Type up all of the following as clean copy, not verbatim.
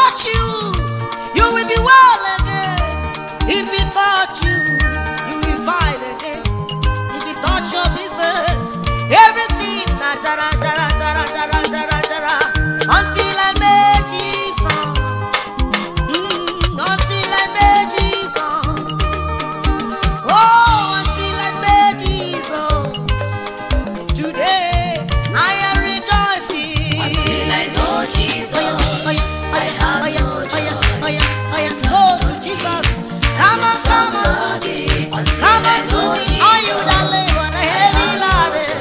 touch you, you will be well again. If he touch you, you will find again. If he touch your business, everything na jara jara jara jara jara jara. Until I met Jesus, until I met Jesus. Oh, until I met Jesus. Today I am rejoicing. Until I know Jesus, I have no joy. Go to Jesus. Come on, come on to me. Come on to me. Are you that labor, the heavy laden?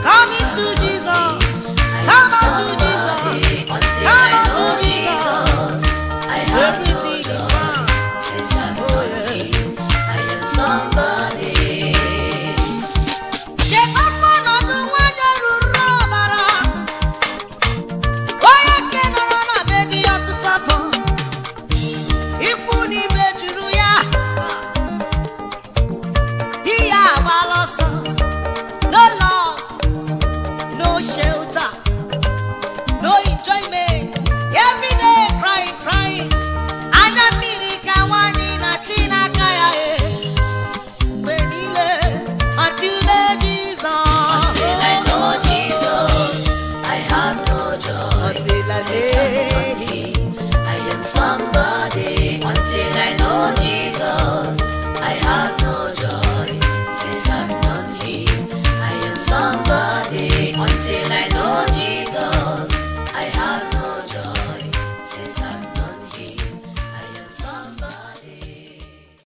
Come into Jesus. Come on to Jesus. Come on to Jesus. Everything is fine. Since I'm born, I am somebody. Check up on the one that will rubber. Why I can't run a baby up to top on? If you need me to do ya, yeah, no love, no shelter, no enjoyment.